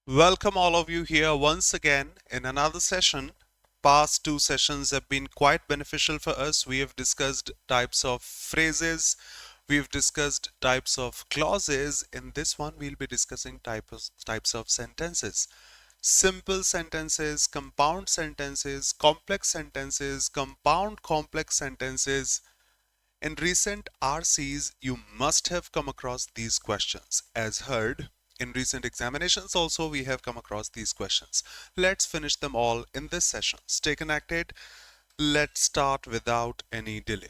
Welcome all of you here once again in another session. Past two sessions have been quite beneficial for us. We have discussed types of phrases. We've discussed types of clauses. In this one, we'll be discussing types of sentences. Simple sentences, compound sentences, complex sentences, compound complex sentences. In recent RCs, you must have come across these questions. As heard, in recent examinations also we have come across these questions. Let's finish them all in this session. Stay connected. Let's start without any delay.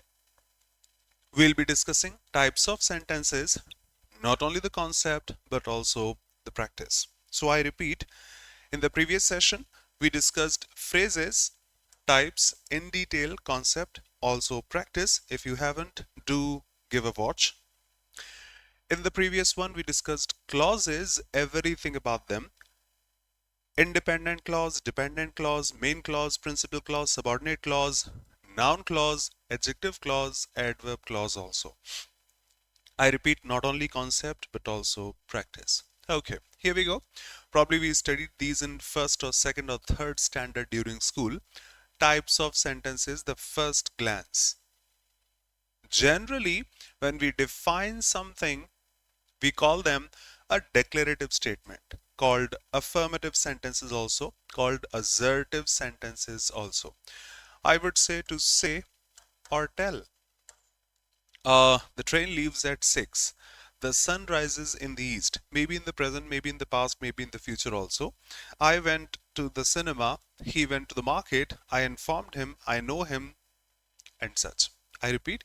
We'll be discussing types of sentences, not only the concept but also the practice. So I repeat, in the previous session we discussed phrases, types in detail, concept, also practice. If you haven't, do give a watch. In the previous one, we discussed clauses, everything about them. Independent clause, dependent clause, main clause, principal clause, subordinate clause, noun clause, adjective clause, adverb clause also. I repeat, not only concept but also practice. Okay, here we go. Probably we studied these in first or second or third standard during school. Types of sentences, the first glance. Generally, when we define something, we call them a declarative statement, called affirmative sentences also, called assertive sentences also. I would say to say or tell. The train leaves at 6. The sun rises in the east. Maybe in the present, maybe in the past, maybe in the future also. I went to the cinema. He went to the market. I informed him. I know him, and such. I repeat,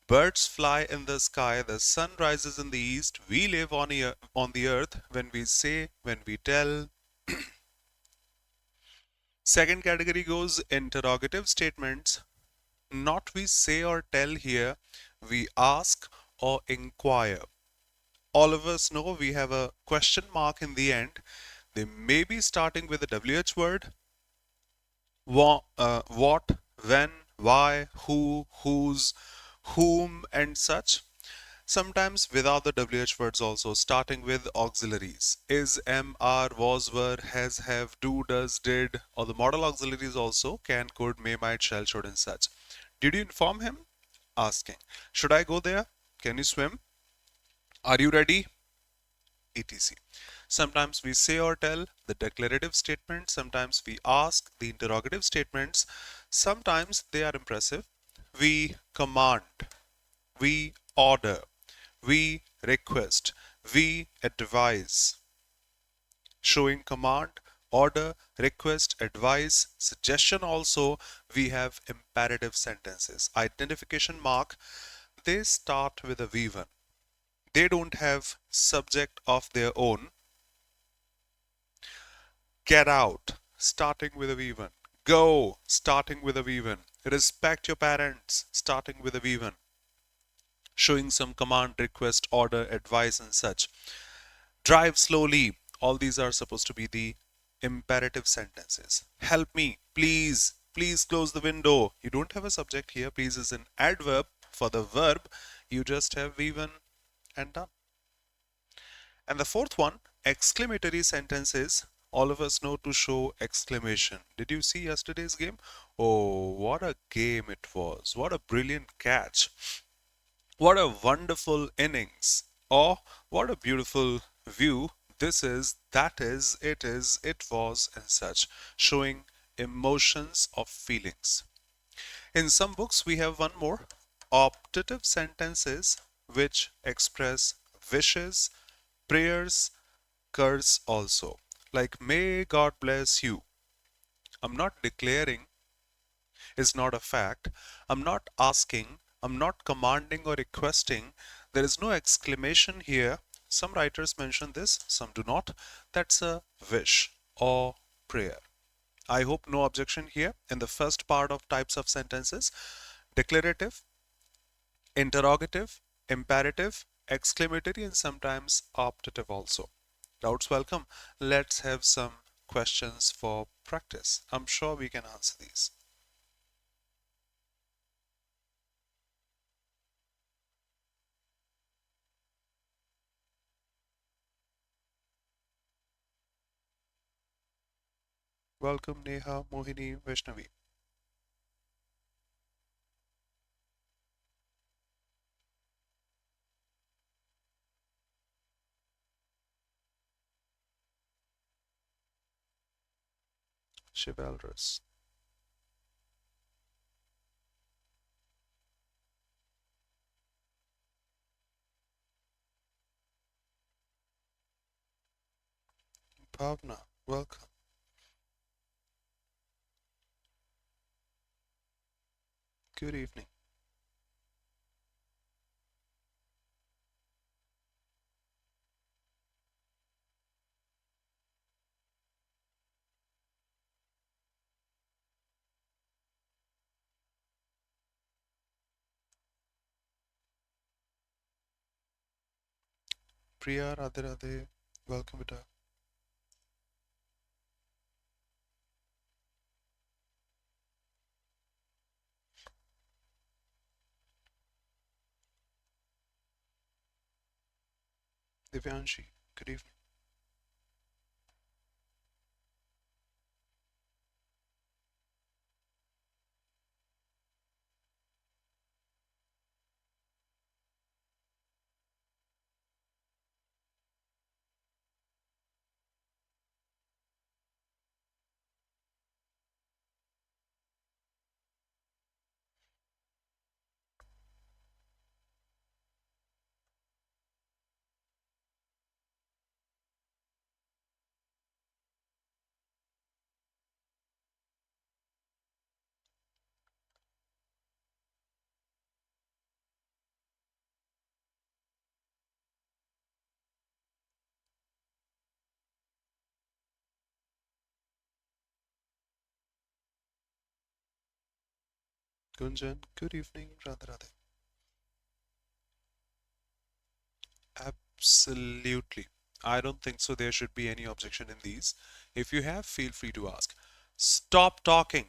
birds fly in the sky, the sun rises in the east, we live on the earth when we say, when we tell. Second category goes interrogative statements. Not we say or tell here, we ask or inquire. All of us know we have a question mark in the end. They may be starting with a WH word. What, when, why, who, whose, whom, and such. Sometimes without the WH words also, starting with auxiliaries. Is, am, are, was, were, has, have, do, does, did, or the modal auxiliaries also, can, could, may, might, shall, should, and such. Did you inform him? Asking. Should I go there? Can you swim? Are you ready? etc. Sometimes we say or tell, the declarative statement. Sometimes we ask, the interrogative statements. Sometimes they are impressive. We command, we order, we request, we advise. Showing command, order, request, advice, suggestion also, we have imperative sentences. Identification mark, they start with a V1. They don't have subject of their own. Get out, starting with a V1. Go, starting with a V1. Respect your parents, starting with a V1. Showing some command, request, order, advice, and such. Drive slowly. All these are supposed to be the imperative sentences. Help me, please. Please close the window. You don't have a subject here. Please is an adverb. For the verb, you just have V1 and done. And the fourth one, exclamatory sentences. All of us know to show exclamation. Did you see yesterday's game? Oh, what a game it was. What a brilliant catch. What a wonderful innings. Or what a beautiful view. This is, that is, it was, and such. Showing emotions of feelings. In some books, we have one more. Optative sentences which express wishes, prayers, curse also. Like, may God bless you. I'm not declaring, is not a fact. I'm not asking, I'm not commanding or requesting. There is no exclamation here. Some writers mention this, some do not. That's a wish or prayer. I hope no objection here in the first part of types of sentences. Declarative, interrogative, imperative, exclamatory, and sometimes optative also. Doubts welcome. Let's have some questions for practice. I'm sure we can answer these. Welcome Neha, Mohini, Vaishnavi. Chivalrous. Bhavna, welcome. Good evening. Priya, Radhe Radhe, welcome Vita. Divyanshi, good evening. Gunjan, good evening. Radhe Radhe. Absolutely. I don't think so. There should be any objection in these. If you have, feel free to ask. Stop talking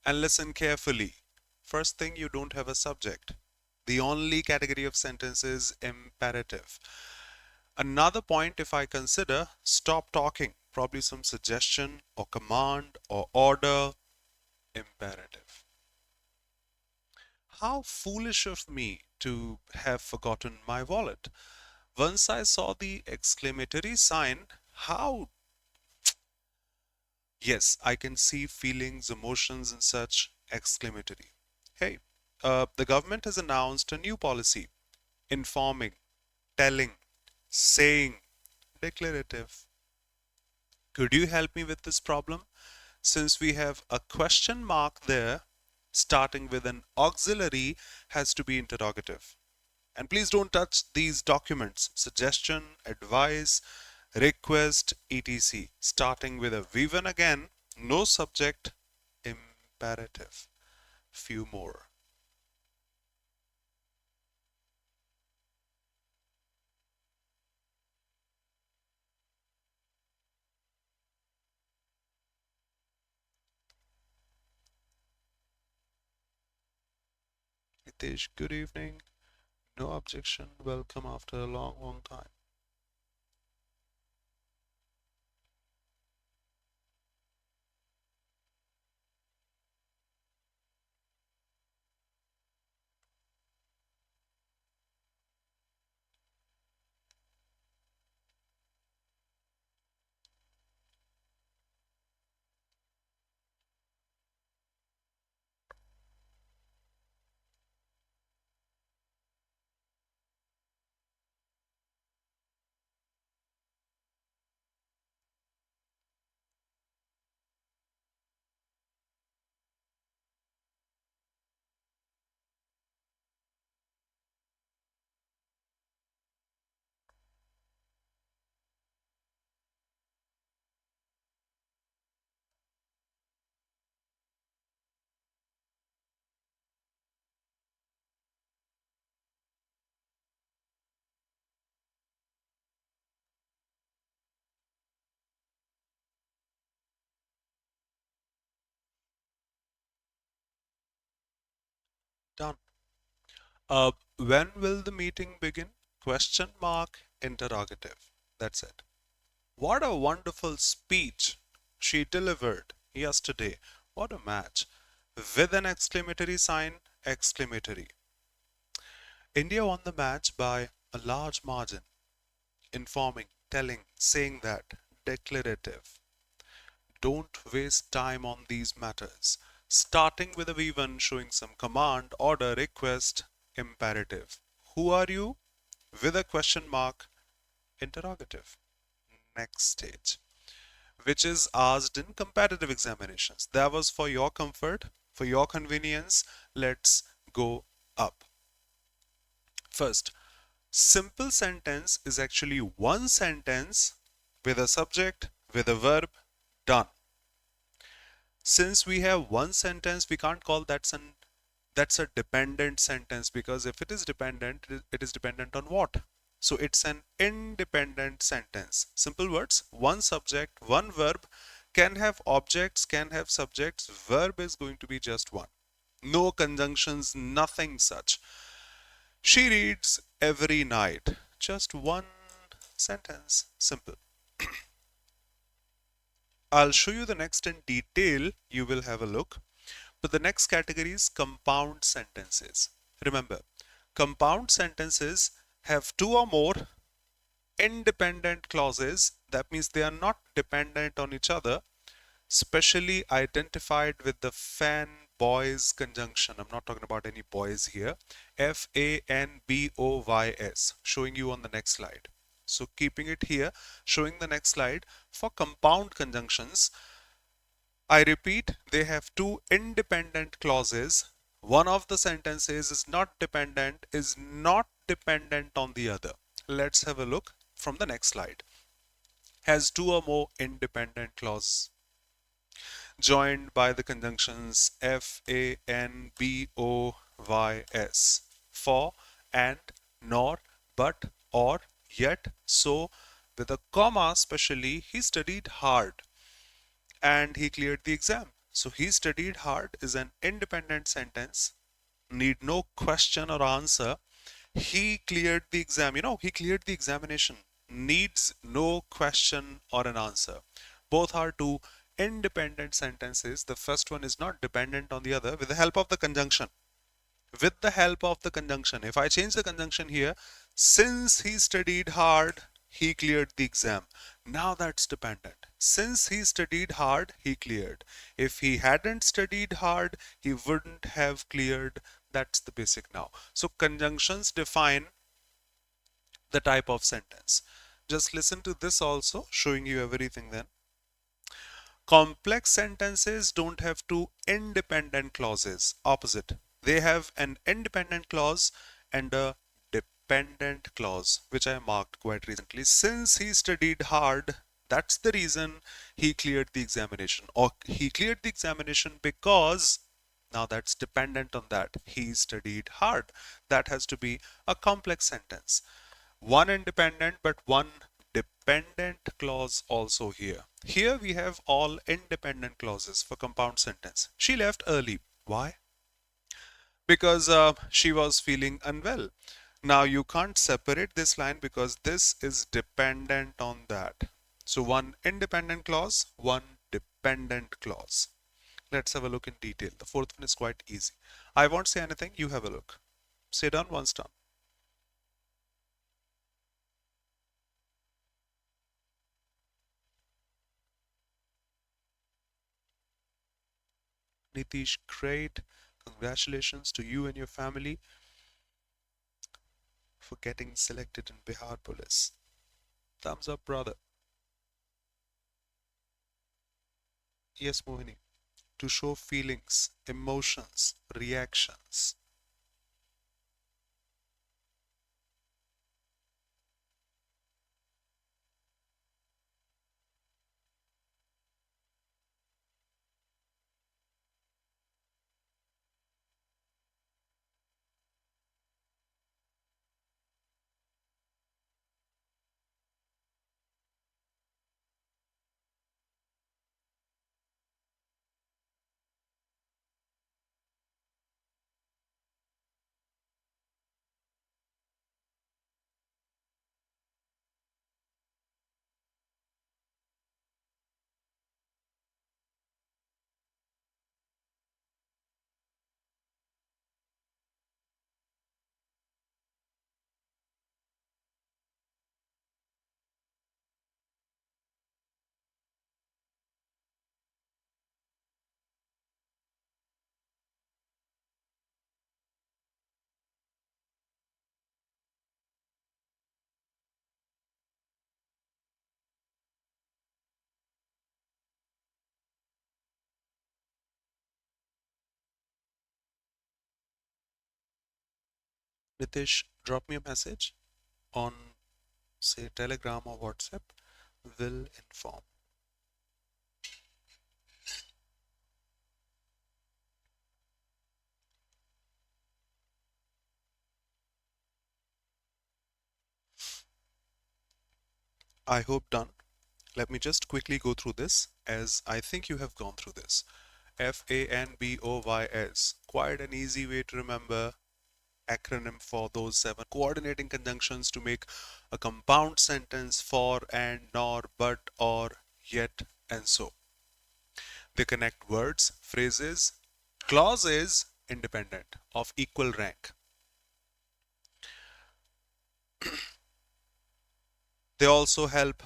and listen carefully. First thing, you don't have a subject. The only category of sentence is imperative. Another point, if I consider stop talking, probably some suggestion or command or order, imperative. How foolish of me to have forgotten my wallet. Once I saw the exclamatory sign, how, yes, I can see feelings, emotions, and such exclamatory. Hey, the government has announced a new policy informing, telling, saying, declarative. Could you help me with this problem? Since we have a question mark there, starting with an auxiliary has to be interrogative. And please don't touch these documents. Suggestion, advice, request, etc. Starting with a V1 again, no subject, imperative. Few more. Hitesh, good evening. No objection. Welcome after a long, long time. Done. When will the meeting begin? Question mark, interrogative. That's it. What a wonderful speech she delivered yesterday. What a match. With an exclamatory sign, exclamatory. India won the match by a large margin, informing, telling, saying that, declarative. Don't waste time on these matters. Starting with a V1 showing some command, order, request, imperative. Who are you? With a question mark, interrogative. Next stage, which is asked in competitive examinations. That was for your comfort, for your convenience. Let's go up. First, simple sentence is actually one sentence with a subject, with a verb, done. Since we have one sentence, we can't call that's a dependent sentence, because if it is dependent, it is dependent on what? So it's an independent sentence. Simple words, one subject, one verb, can have objects, can have subjects, verb is going to be just one. No conjunctions, nothing such. She reads every night. Just one sentence, simple. I'll show you the next in detail, you will have a look. But the next category is compound sentences. Remember, compound sentences have two or more independent clauses. That means they are not dependent on each other, specially identified with the fan boys conjunction. I'm not talking about any boys here. FANBOYS, showing you on the next slide. So keeping it here, showing the next slide. For compound conjunctions, I repeat, they have two independent clauses. One of the sentences is not dependent on the other. Let's have a look from the next slide. Has two or more independent clauses joined by the conjunctions FANBOYS, for, and, nor, but, or, yet, so, with a comma specially. He studied hard and he cleared the exam. So he studied hard is an independent sentence, need no question or answer. He cleared the exam, he cleared the examination, needs no question or an answer. Both are two independent sentences. The first one is not dependent on the other. With the help of the conjunction, if I change the conjunction here, since he studied hard, he cleared the exam. Now that's dependent. Since he studied hard, he cleared. If he hadn't studied hard, he wouldn't have cleared. That's the basic now. So conjunctions define the type of sentence. Just listen to this also, showing you everything then. Complex sentences don't have two independent clauses. Opposite. They have an independent clause and a dependent clause, which I marked quite recently. Since he studied hard, that's the reason he cleared the examination. Or he cleared the examination because, now that's dependent on that, he studied hard. That has to be a complex sentence. One independent but one dependent clause also here. Here we have all independent clauses for compound sentence. She left early. Why? Because she was feeling unwell. Now you can't separate this line because this is dependent on that. So one independent clause, one dependent clause. Let's have a look in detail. The fourth one is quite easy. I won't say anything, you have a look. Say done, once done. Nitish, great. Congratulations to you and your family for getting selected in Bihar Police. Thumbs up, brother. Yes, Mohini. To show feelings, emotions, reactions. Nitish, drop me a message on, say, Telegram or WhatsApp. Will inform. I hope done. Let me just quickly go through this, as I think you have gone through this. FANBOYS. Quite an easy way to remember, acronym for those 7 coordinating conjunctions to make a compound sentence: for, and, nor, but, or, yet, and so. They connect words, phrases, clauses independent of equal rank. They also help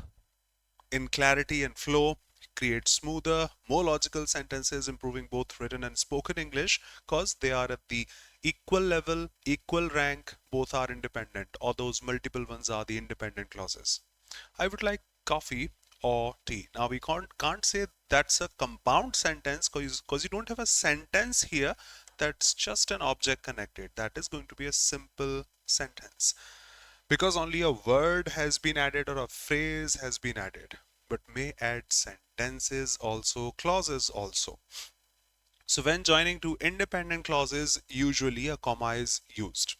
in clarity and flow, create smoother, more logical sentences, improving both written and spoken English, because they are at the equal level, equal rank, both are independent, or those multiple ones are the independent clauses. I would like coffee or tea. Now we can't say that's a compound sentence, because you don't have a sentence here. That's just an object connected. That is going to be a simple sentence, because only a word has been added or a phrase has been added, but may add sentences also, clauses also. So when joining two independent clauses, usually a comma is used.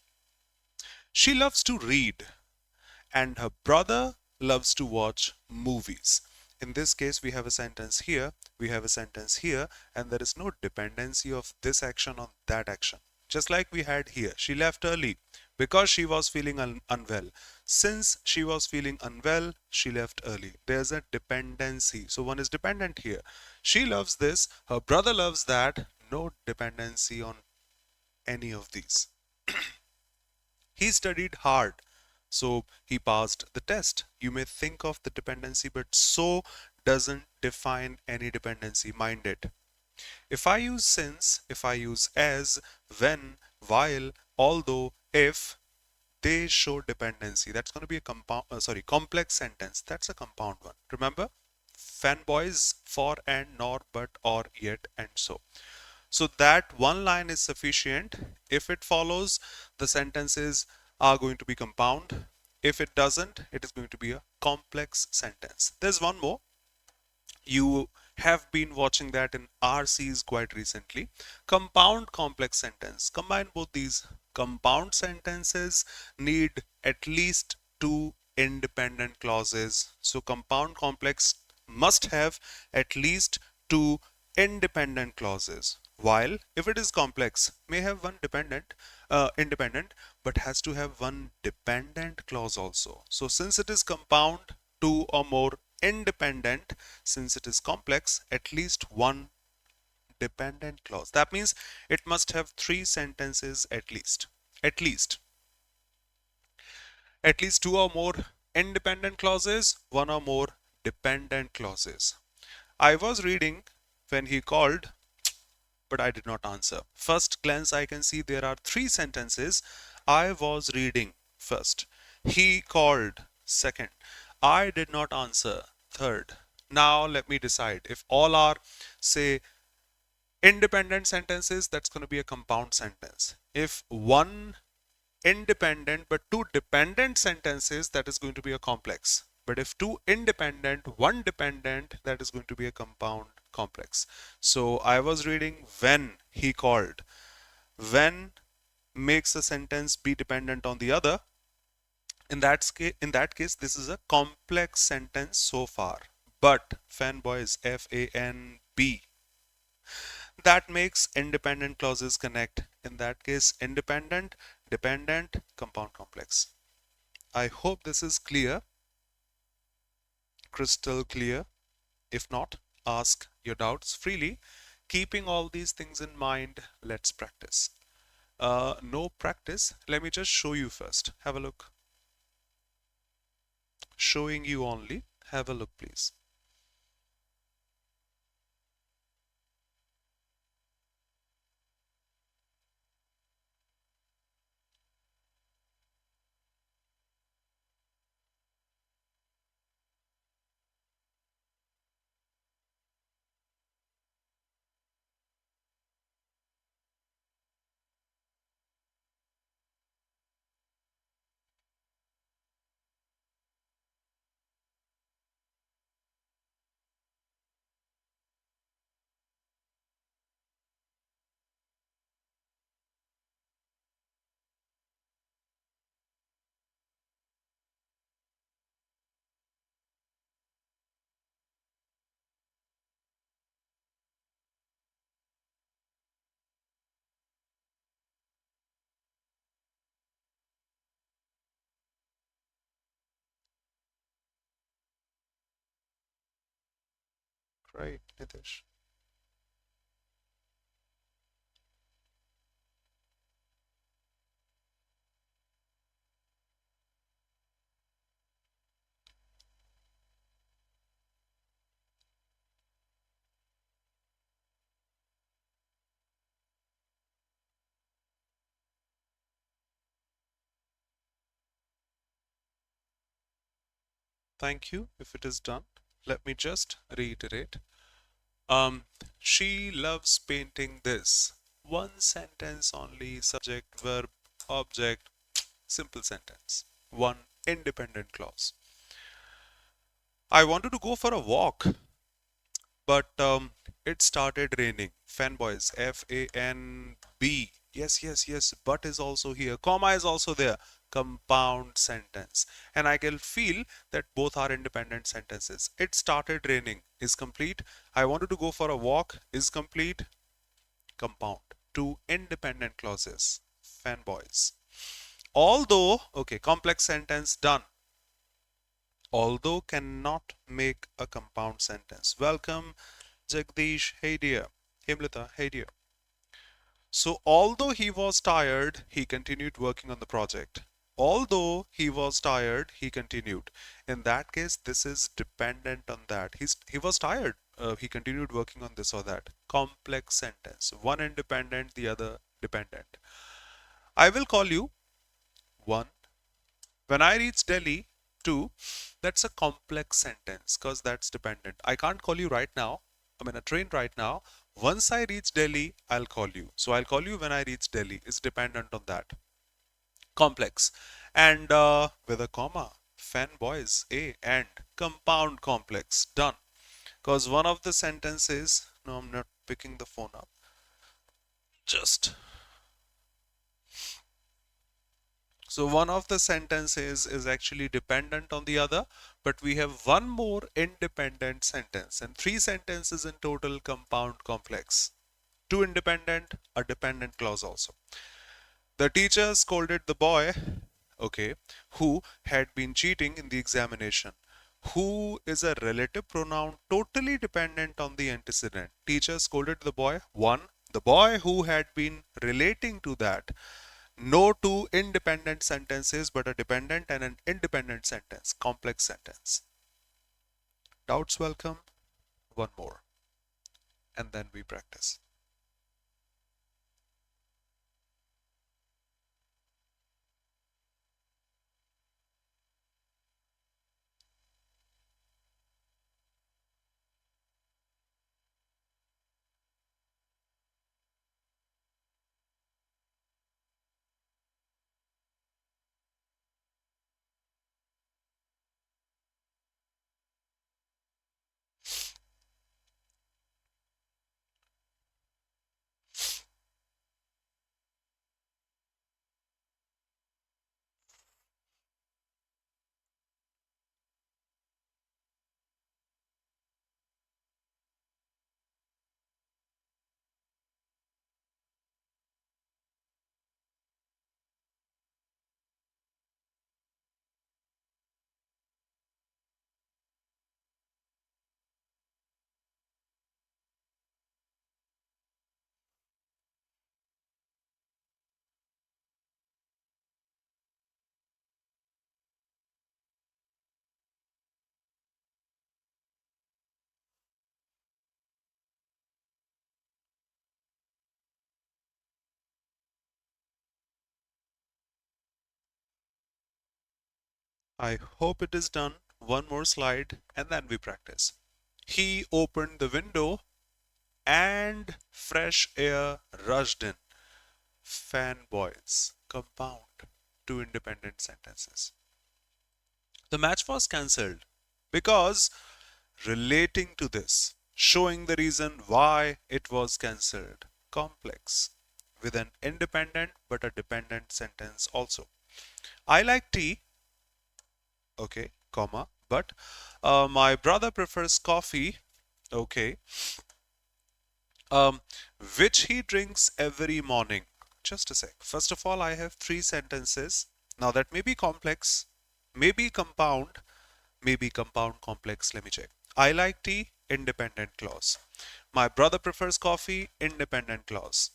She loves to read and her brother loves to watch movies. In this case, we have a sentence here, we have a sentence here, and there is no dependency of this action on that action. Just like we had here, she left early because she was feeling unwell. Since she was feeling unwell, she left early. There's a dependency. So one is dependent here. She loves this, her brother loves that. No dependency on any of these. He studied hard, so he passed the test. You may think of the dependency, but so doesn't define any dependency. Mind it. If I use since, if I use as, when, while, although, if, they show dependency. That's going to be a complex sentence. That's a compound one. Remember, fanboys, for, and, nor, but, or, yet, and so. So that one line is sufficient. If it follows, the sentences are going to be compound. If it doesn't, it is going to be a complex sentence. There's one more. You have been watching that in RCs quite recently. Compound complex sentence. Combine both these. Compound sentences need at least two independent clauses. So compound complex must have at least two independent clauses. While if it is complex, may have one independent, but has to have one dependent clause also. So since it is compound, two or more independent. Since it is complex, at least one dependent clause. That means it must have three sentences at least. At least. At least two or more independent clauses, one or more dependent clauses. I was reading when he called, but I did not answer. First glance, I can see there are three sentences. I was reading, first. He called, second. I did not answer, third. Now let me decide. If all are, say, independent sentences, that's going to be a compound sentence. If one independent but two dependent sentences, that is going to be a complex. But if two independent, one dependent, that is going to be a compound complex. So I was reading when he called. When makes a sentence be dependent on the other. In that case, this is a complex sentence so far. But fanboys, FANB, that makes independent clauses connect. In that case, independent, dependent, compound complex. I hope this is clear, crystal clear. If not, ask your doubts freely. Keeping all these things in mind, let's practice. No practice. Let me just show you first. Have a look. Showing you only. Have a look, please. Great, Nitish. Thank you. If it is done, let me just reiterate. Um, she loves painting this. One sentence only, subject, verb, object, simple sentence. One independent clause. I wanted to go for a walk, but it started raining. Fanboys, F-A-N-B. Yes, yes, yes. But is also here. Comma is also there. Compound sentence. And I can feel that both are independent sentences. It started raining is complete. I wanted to go for a walk is complete. Compound. Two independent clauses. Fanboys. Although, okay, complex sentence done. Although cannot make a compound sentence. Welcome, Jagdish. Hey dear. Himlita. Hey dear. So, although he was tired, he continued working on the project. Although he was tired, he continued. In that case, this is dependent on that. He was tired. He continued working on this or that. Complex sentence. One independent, the other dependent. I will call you. One. When I reach Delhi, two. That's a complex sentence because that's dependent. I can't call you right now. I'm in a train right now. Once I reach Delhi, I'll call you. So I'll call you when I reach Delhi. It's dependent on that. Complex. And with a comma, fanboys, A, and compound complex. Done. Because one of the sentences, no, I'm not picking the phone up. Just So one of the sentences is actually dependent on the other, but we have one more independent sentence and three sentences in total compound complex. Two independent, a dependent clause also. The teacher scolded the boy, okay, who had been cheating in the examination. Who is a relative pronoun totally dependent on the antecedent. Teacher scolded the boy. One, the boy who had been relating to that. No two independent sentences, but a dependent and an independent sentence, complex sentence. Doubts welcome. One more. And then we practice. I hope it is done. One more slide and then we practice. He opened the window and fresh air rushed in. Fanboys. Compound. Two independent sentences. The match was cancelled because relating to this, showing the reason why it was cancelled. Complex. With an independent but a dependent sentence also. I like tea, okay, comma, but my brother prefers coffee, okay, um, which he drinks every morning. Just a sec. First of all, I have three sentences. Now that may be complex, maybe compound complex. Let me check. I like tea, independent clause. My brother prefers coffee, independent clause.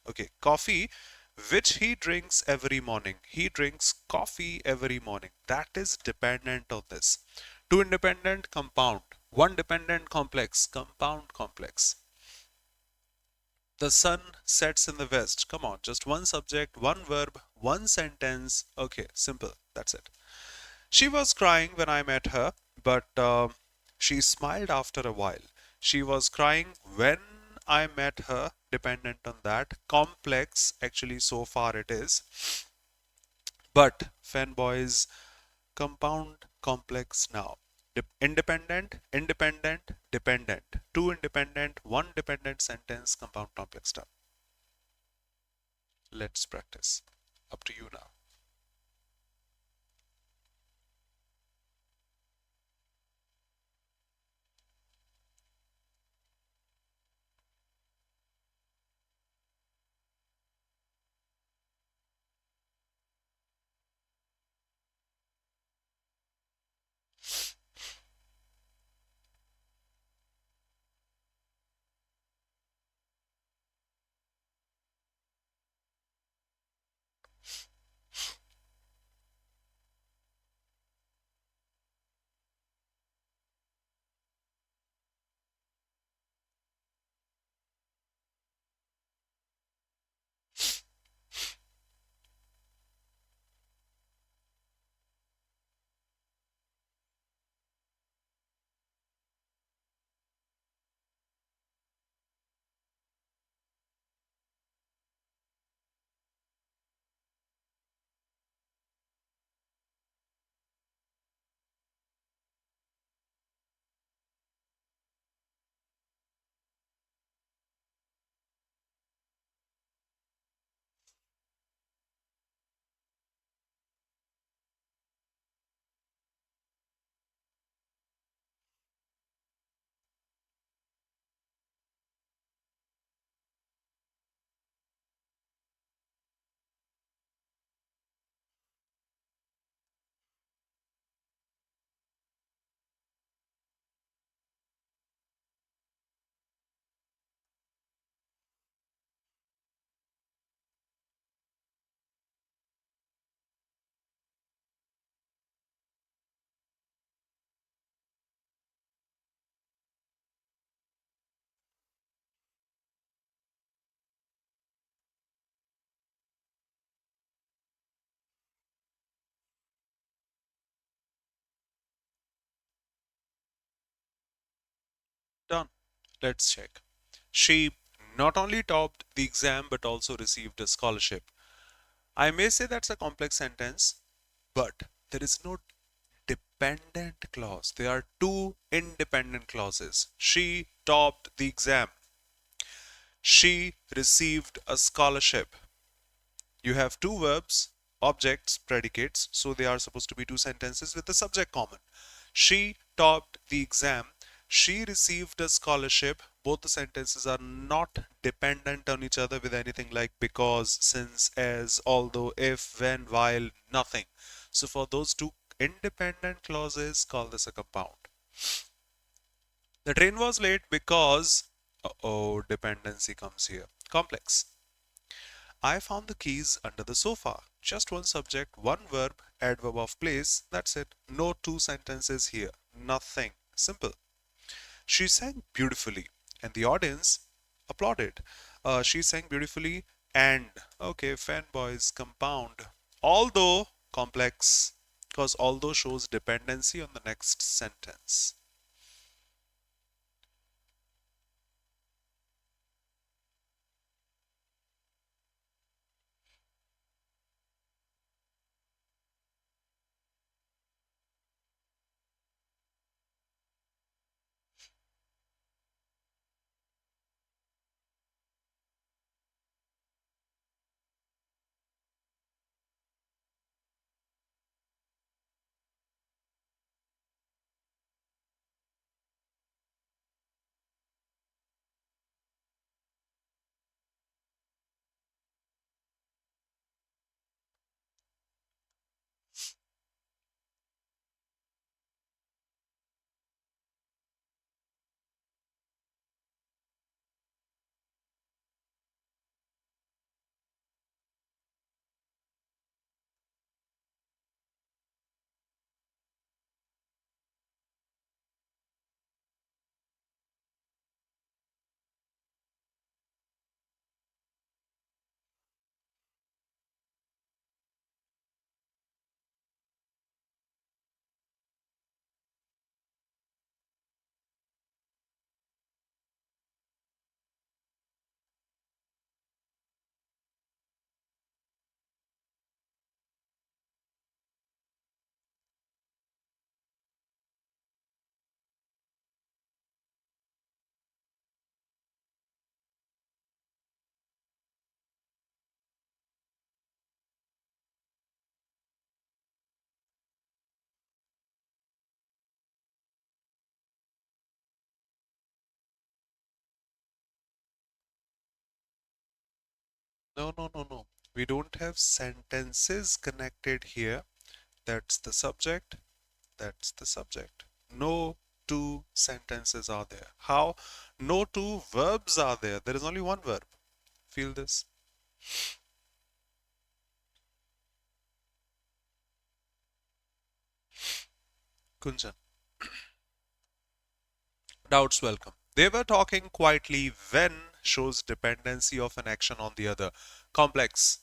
Okay, coffee, which he drinks every morning. He drinks coffee every morning. That is dependent on this. Two independent, compound. One dependent, complex. Compound, complex. The sun sets in the west. Come on, just one subject, one verb, one sentence. Okay, simple. That's it. She was crying when I met her, but she smiled after a while. She was crying when I met her, dependent on that. Complex, actually, so far it is. But fanboys, compound complex now. Independent, independent, dependent. Two independent, one dependent sentence, compound complex stuff. Let's practice. Up to you now. Done. Let's check. She not only topped the exam but also received a scholarship. I may say that's a complex sentence, but there is no dependent clause. There are two independent clauses. She topped the exam. She received a scholarship. You have two verbs, objects, predicates, so they are supposed to be two sentences with the subject common. She topped the exam. She received a scholarship. Both the sentences are not dependent on each other with anything like because, since, as, although, if, when, while, nothing. So for those two independent clauses, call this a compound. The train was late because, oh, dependency comes here. Complex. I found the keys under the sofa. Just one subject, one verb, adverb of place. That's it. No two sentences here. Nothing. Simple. She sang beautifully, and the audience applauded. She sang beautifully, and okay, fanboys compound. Although complex, because although shows dependency on the next sentence. No, no, no, no. We don't have sentences connected here. That's the subject. That's the subject. No two sentences are there. How? No two verbs are there. There is only one verb. Feel this. Kunjan. Doubts welcome. They were talking quietly when shows dependency of an action on the other. Complex.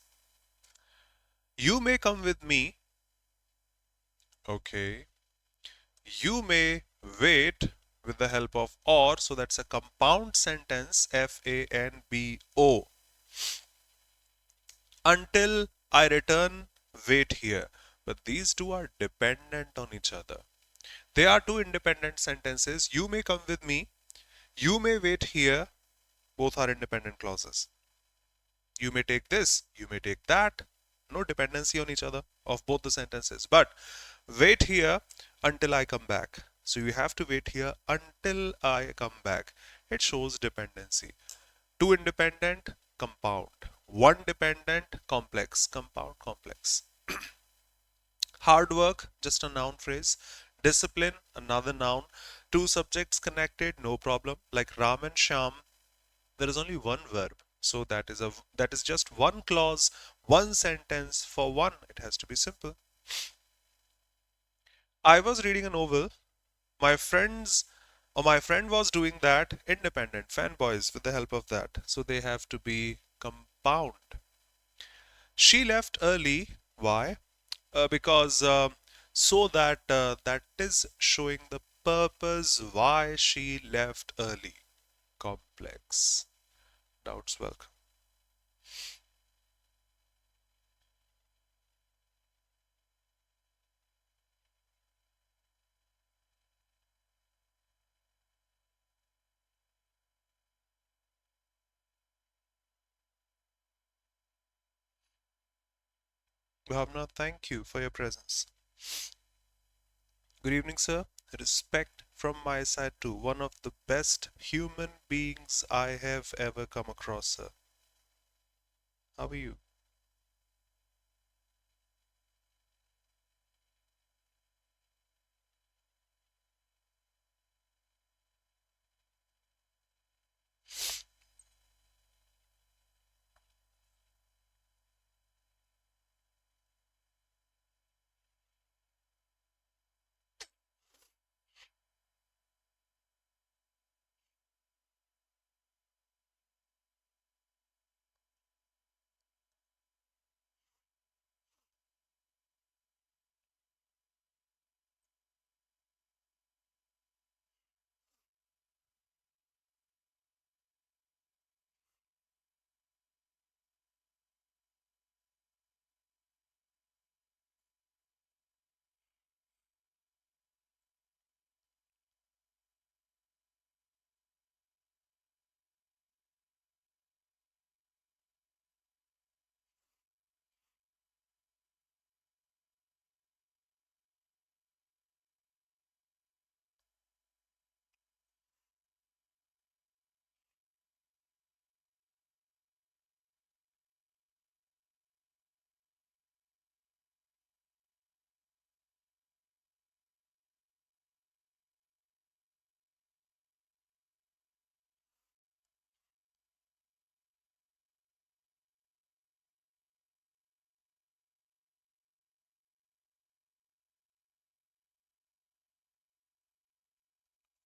You may come with me. Okay. You may wait with the help of or. So that's a compound sentence. FANBO. Until I return, wait here. But these two are dependent on each other. They are two independent sentences. You may come with me. You may wait here. Both are independent clauses. You may take this. You may take that. No dependency on each other of both the sentences. But wait here until I come back. So you have to wait here until I come back. It shows dependency. Two independent, compound. One dependent, complex. Compound, complex. Hard work, just a noun phrase. Discipline, another noun. Two subjects connected, no problem. Like Ram and Sham, there is only one verb. So that is just one clause, one sentence for one. It has to be simple. I was reading a novel. My friend was doing that. Independent fanboys with the help of that. So they have to be compound. She left early. Why? Because so that is showing the purpose why she left early. Complex. Doubts welcome. Bhavna, thank you for your presence. Good evening, sir. Respect from my side too. One of the best human beings I have ever come across, sir. How are you?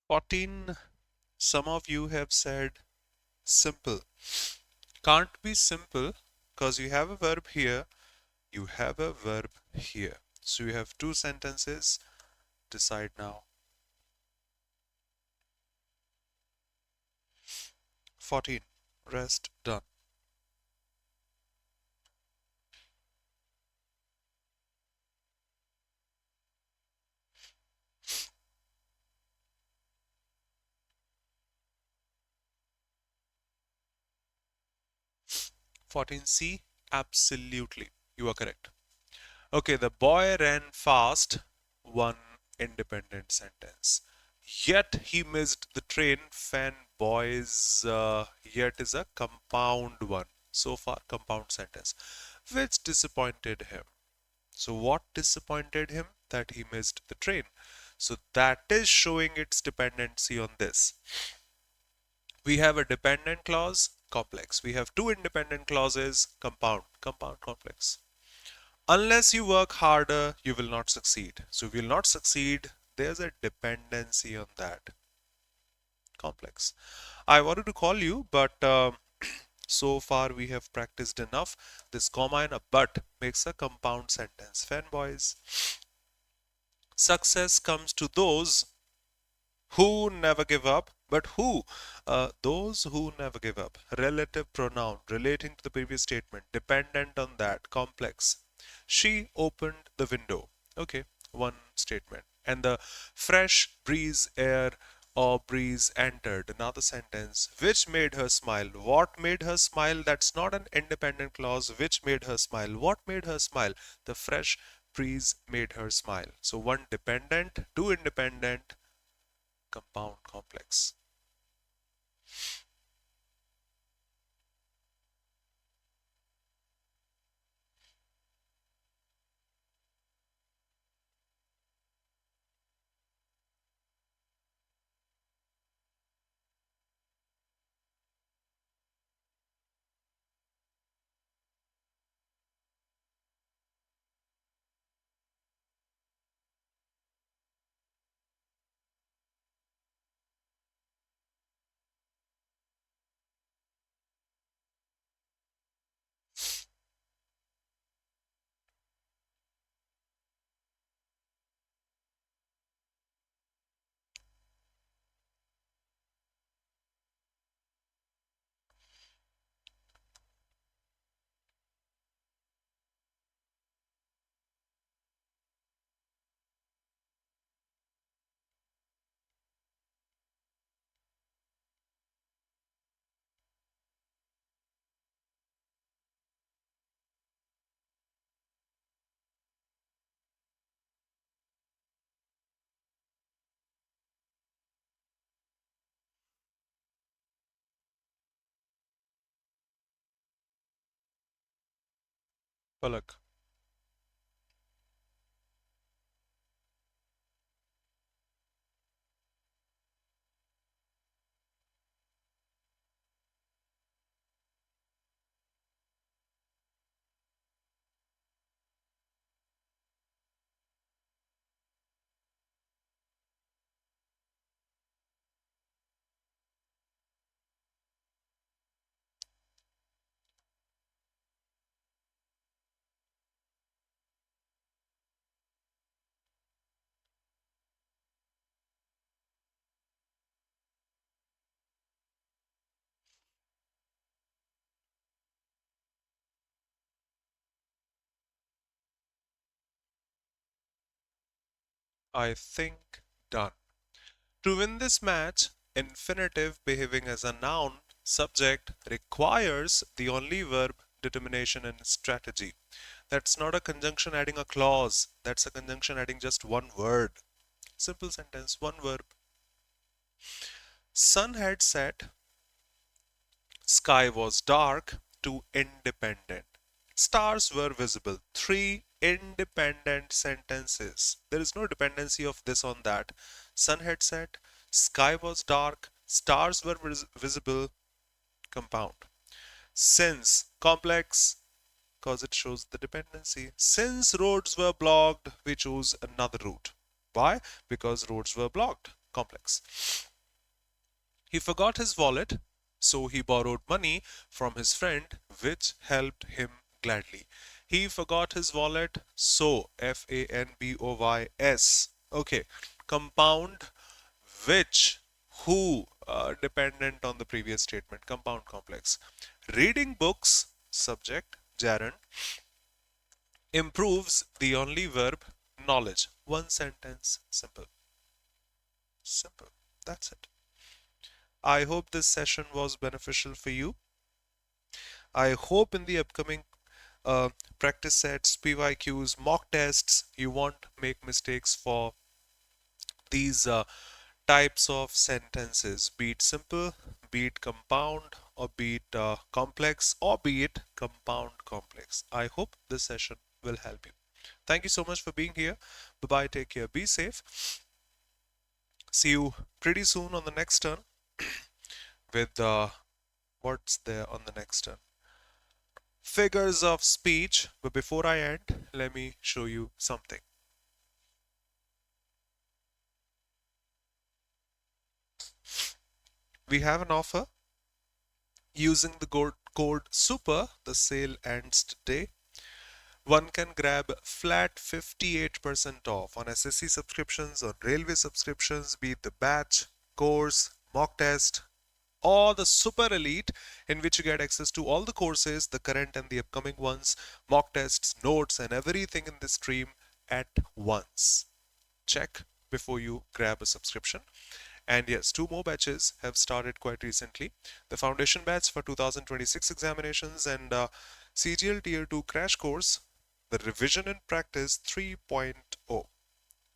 14. Some of you have said simple. Can't be simple because you have a verb here, you have a verb here. So you have two sentences. Decide now. 14. Rest done. 14C. Absolutely. You are correct. Okay, the boy ran fast. One independent sentence. Yet he missed the train. Fanboys. Yet is a compound one. So far, compound sentence. Which disappointed him. So what disappointed him? That he missed the train. So that is showing its dependency on this. We have a dependent clause, complex. We have two independent clauses, compound, compound, complex. Unless you work harder, you will not succeed. So if you will not succeed, there's a dependency on that. Complex. I wanted to call you, but so far we have practiced enough. This comma and a but makes a compound sentence. Fanboys. Success comes to those who never give up, but who? Those who never give up. Relative pronoun relating to the previous statement, dependent on that, complex. She opened the window. Okay, one statement. And the fresh breeze air or breeze entered. Another sentence. Which made her smile? What made her smile? That's not an independent clause. Which made her smile? What made her smile? The fresh breeze made her smile. So one dependent, two independent, compound, complex. Palak. I think done. To win this match, infinitive behaving as a noun subject requires the only verb, determination, and strategy. That's not a conjunction adding a clause. That's a conjunction adding just one word. Simple sentence, one verb. Sun had set, sky was dark, to independent. Stars were visible. Three independent sentences. There is no dependency of this on that. Sun had set, sky was dark, stars were visible, compound. Since, complex, because it shows the dependency. Since roads were blocked, we choose another route. Why? Because roads were blocked, complex. He forgot his wallet, so he borrowed money from his friend, which helped him gladly. He forgot his wallet, so Fanboys. Okay, compound, which, who, dependent on the previous statement, compound, complex. Reading books, subject, gerund, improves the only verb, knowledge. One sentence, simple. Simple. That's it. I hope this session was beneficial for you. I hope in the upcoming uh, practice sets, PYQs, mock tests, you won't make mistakes for these types of sentences, be it simple, be it compound, or be it complex, or be it compound complex. I hope this session will help you. Thank you so much for being here. Bye bye. Take care. Be safe. See you pretty soon on the next turn with what's there on the next turn? Figures of speech. But before I end, let me show you something. We have an offer using the code SUPER. The sale ends today. One can grab flat 58% off on SSC subscriptions, on railway subscriptions, be it the batch, course, mock test, or the super elite, in which you get access to all the courses, the current and the upcoming ones, mock tests, notes, and everything in the stream at once. Check before you grab a subscription. And yes, 2 more batches have started quite recently. The foundation batch for 2026 examinations and CGL Tier 2 crash course, the revision and practice 3.0.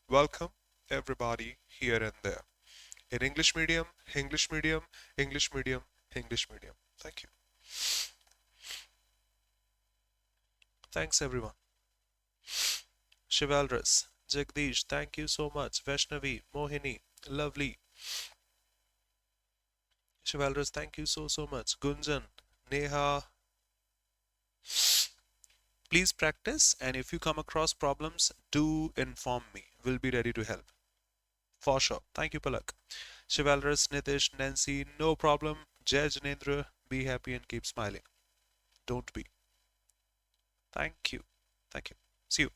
Welcome everybody here and there. In English medium, English medium, English medium, English medium. Thank you. Thanks everyone. Chivalrous, Jagdish, thank you so much. Vaishnavi, Mohini, lovely. Chivalrous, thank you so much. Gunjan, Neha, please practice, and if you come across problems, do inform me. We'll be ready to help. For sure. Thank you, Palak. Chivalrous, Nitish, Nancy, no problem. Jai Janendra, be happy and keep smiling. Don't be. Thank you. Thank you. See you.